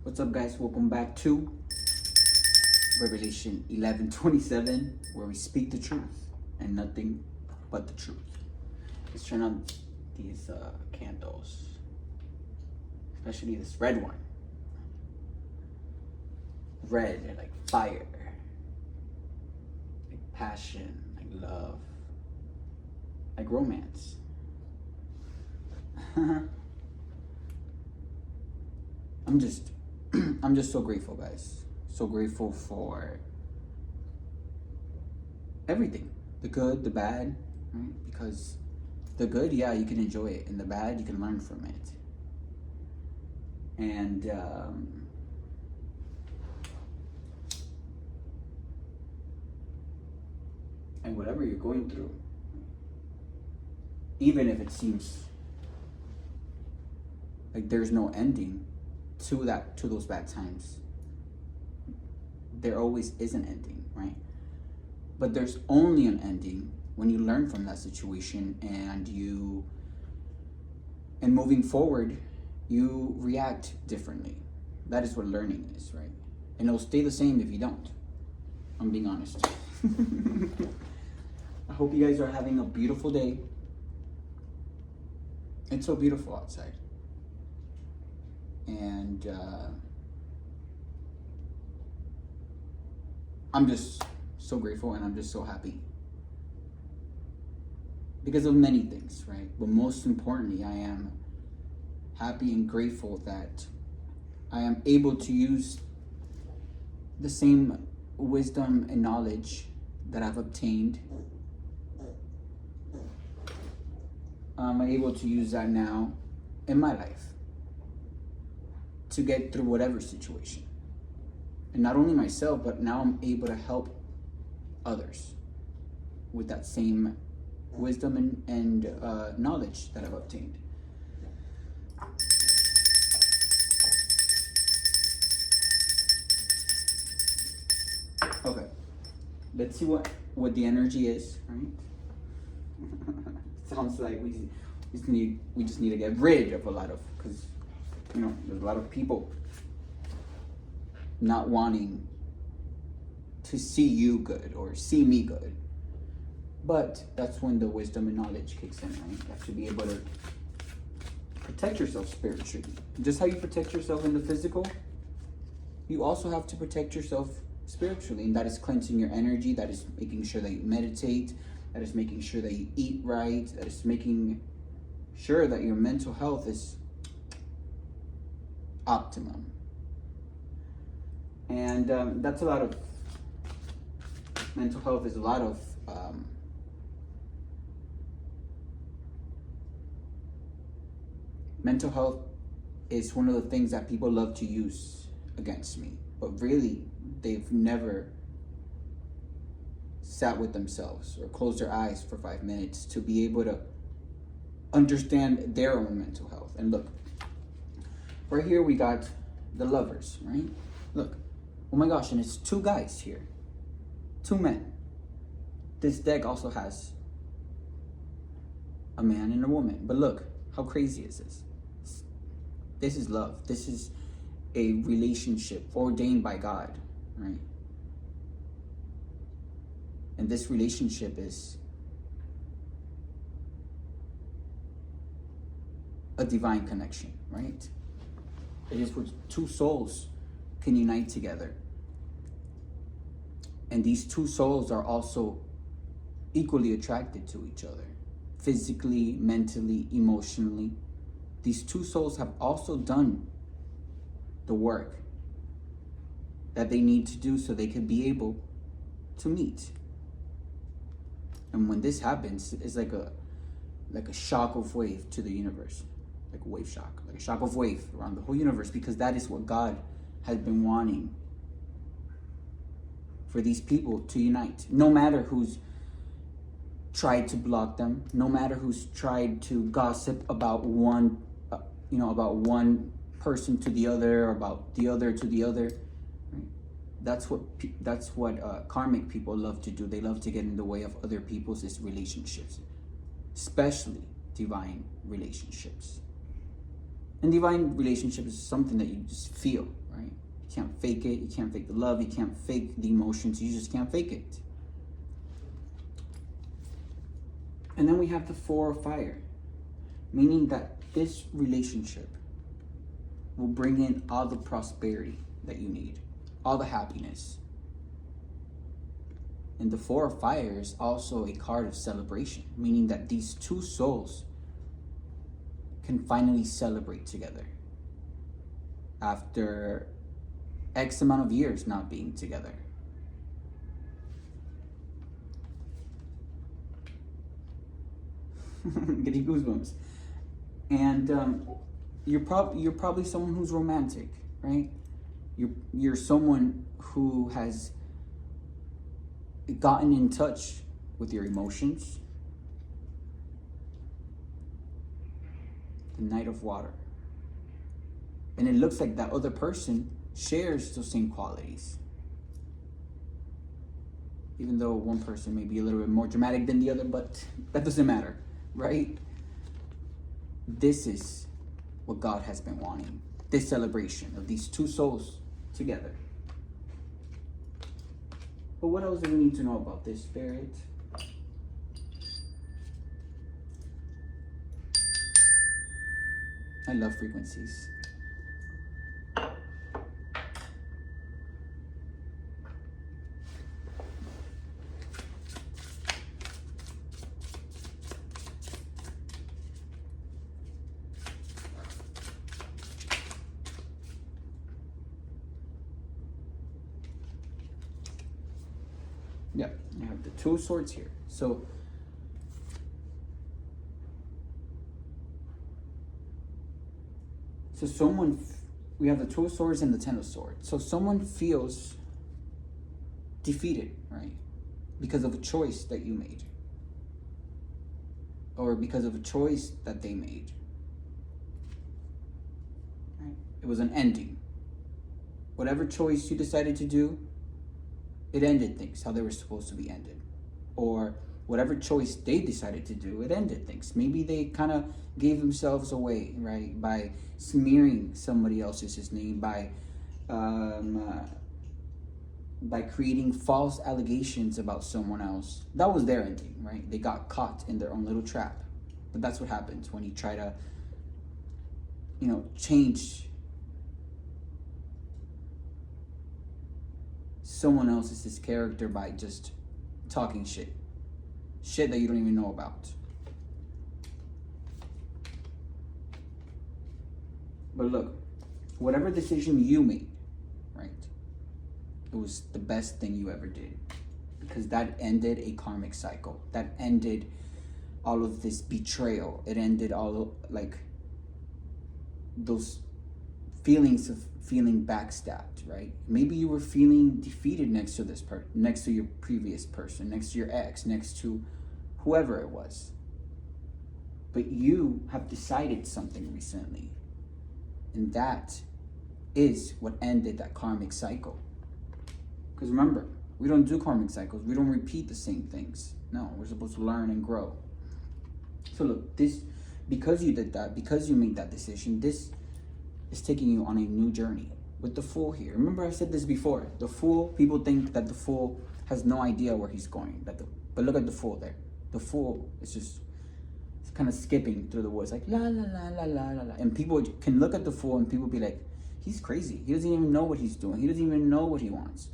What's up, guys? Welcome back to Revelation 11:27, where we speak the truth and nothing but the truth. Let's turn on these candles, especially this red one. Red, like fire, like passion, like love, like romance. I'm just so grateful, guys. So grateful for everything, the good, the bad, right? Because the good, yeah, you can enjoy it, and the bad, you can learn from it. And whatever you're going through, even if it seems like there's no ending to those bad times, there always is an ending, right? But there's only an ending when you learn from that situation, and moving forward, you react differently. That is what learning is, right? And it'll stay the same if you don't. I'm being honest. I hope you guys are having a beautiful day. It's so beautiful outside. And I'm just so grateful, and I'm just so happy because of many things, right? But most importantly, I am happy and grateful that I am able to use the same wisdom and knowledge that I've obtained. I'm able to use that now in my life to get through whatever situation. And not only myself, but now I'm able to help others with that same wisdom and knowledge that I've obtained. Okay, let's see what the energy is, right? Sounds like we just need to get rid of a lot of, because there's a lot of people not wanting to see you good or see me good. But that's when the wisdom and knowledge kicks in, right? You have to be able to protect yourself spiritually. Just how you protect yourself in the physical, you also have to protect yourself spiritually. And that is cleansing your energy. That is making sure that you meditate. That is making sure that you eat right. That is making sure that your mental health is optimum. And that's a lot of mental health is a lot of mental health is one of the things that people love to use against me, but really they've never sat with themselves or closed their eyes for 5 minutes to be able to understand their own mental health. And look, right here we got the Lovers, right? Look, oh my gosh, and it's two guys here, two men. This deck also has a man and a woman, but look, how crazy is this? This is love. This is a relationship ordained by God, right? And this relationship is a divine connection, right? It is where two souls can unite together. And these two souls are also equally attracted to each other, physically, mentally, emotionally. These two souls have also done the work that they need to do so they can be able to meet. And when this happens, it's like a shock of wave to the universe, like a wave shock, like a shock of wave around the whole universe, because that is what God has been wanting for these people to unite. No matter who's tried to block them, no matter who's tried to gossip about one person to the other, or about the other to the other. Right? That's what karmic people love to do. They love to get in the way of other people's relationships, especially divine relationships. And divine relationship is something that you just feel, right? You can't fake it. You can't fake the love. You can't fake the emotions. You just can't fake it. And then we have the Four of Fire, meaning that this relationship will bring in all the prosperity that you need, all the happiness. And the Four of Fire is also a card of celebration, meaning that these two souls can finally celebrate together after X amount of years not being together. Getting goosebumps. And you're probably someone who's romantic, right? You're someone who has gotten in touch with your emotions. The Knight of Water. And it looks like that other person shares those same qualities. Even though one person may be a little bit more dramatic than the other, but that doesn't matter, right? This is what God has been wanting. This celebration of these two souls together. But what else do we need to know about this, Spirit? I love frequencies. Yeah, I have the Two of Swords here. So someone, we have the Two of Swords and the Ten of Swords. So someone feels defeated, right? Because of a choice that you made. Or because of a choice that they made. Right? It was an ending. Whatever choice you decided to do, it ended things how they were supposed to be ended. Or whatever choice they decided to do, it ended things. Maybe they kind of gave themselves away, right? By smearing somebody else's name, by creating false allegations about someone else. That was their ending, right? They got caught in their own little trap. But that's what happens when you try to, change someone else's character by just talking shit that you don't even know about. But look, whatever decision you made, right, it was the best thing you ever did, because that ended a karmic cycle. That ended all of this betrayal. It ended all those feelings of feeling backstabbed, right? Maybe you were feeling defeated next to this person, next to your previous person, next to your ex, next to whoever it was. But you have decided something recently. And that is what ended that karmic cycle. Because remember, we don't do karmic cycles. We don't repeat the same things. No, we're supposed to learn and grow. So look, because you did that, because you made that decision, this is taking you on a new journey with the Fool here. Remember I said this before. The Fool, people think that the Fool has no idea where he's going. But look at the Fool there. The Fool is just kind of skipping through the woods like la la la la la la la. And people can look at the Fool and people be like, he's crazy. He doesn't even know what he's doing. He doesn't even know what he wants.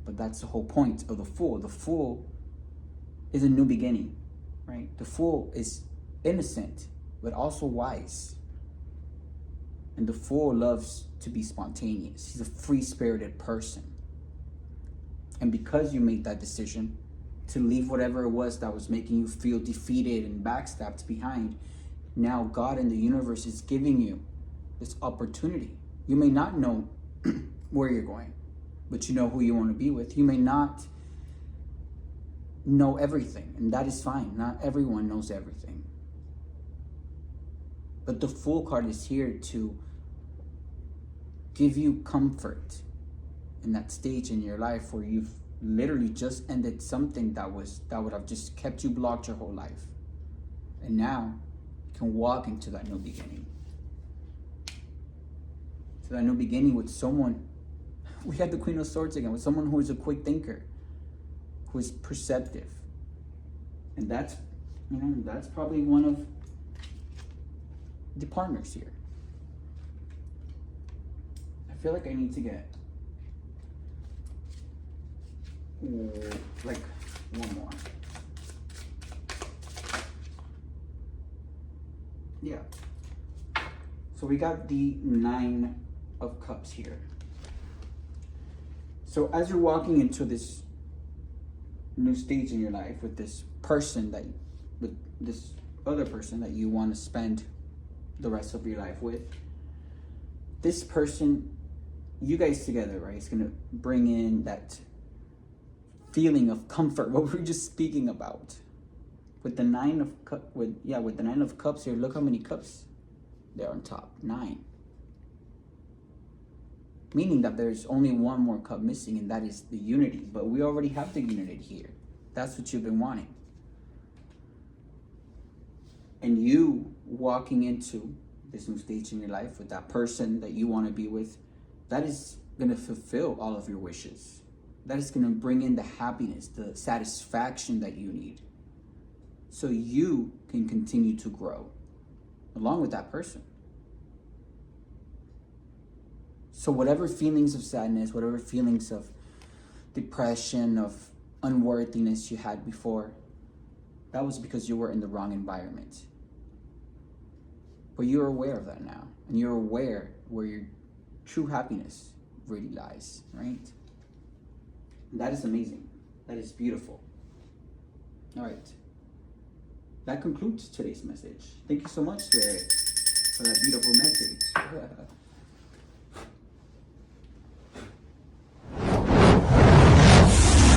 But that's the whole point of the Fool. The Fool is a new beginning, right? The Fool is innocent, but also wise. And the Fool loves to be spontaneous. He's a free-spirited person. And because you made that decision to leave whatever it was that was making you feel defeated and backstabbed behind, now God and the universe is giving you this opportunity. You may not know where you're going, but you know who you want to be with. You may not know everything, and that is fine. Not everyone knows everything. But the Fool card is here to give you comfort in that stage in your life where you've literally just ended something that would have just kept you blocked your whole life. And now you can walk into that new beginning. to that new beginning with someone. We had the Queen of Swords again, with someone who is a quick thinker, who is perceptive. And that's, that's probably one of the partners here. I feel like I need to get like one more. Yeah. So we got the 9 of Cups here. So as you're walking into this new stage in your life with this person with this other person that you want to spend the rest of your life with, this person, you guys together, right? It's gonna bring in that feeling of comfort, what we were just speaking about. With the 9 of with the 9 of Cups here, look how many cups there on top. 9. Meaning that there's only one more cup missing, and that is the unity. But we already have the unity here. That's what you've been wanting. And you walking into this new stage in your life with that person that you want to be with, that is going to fulfill all of your wishes. That is going to bring in the happiness, the satisfaction that you need, so you can continue to grow along with that person. So whatever feelings of sadness, whatever feelings of depression, of unworthiness you had before, that was because you were in the wrong environment. But you're aware of that now, and you're aware where your true happiness really lies, right? That is amazing. That is beautiful. All right. That concludes today's message. Thank you so much, Spirit, for that beautiful message.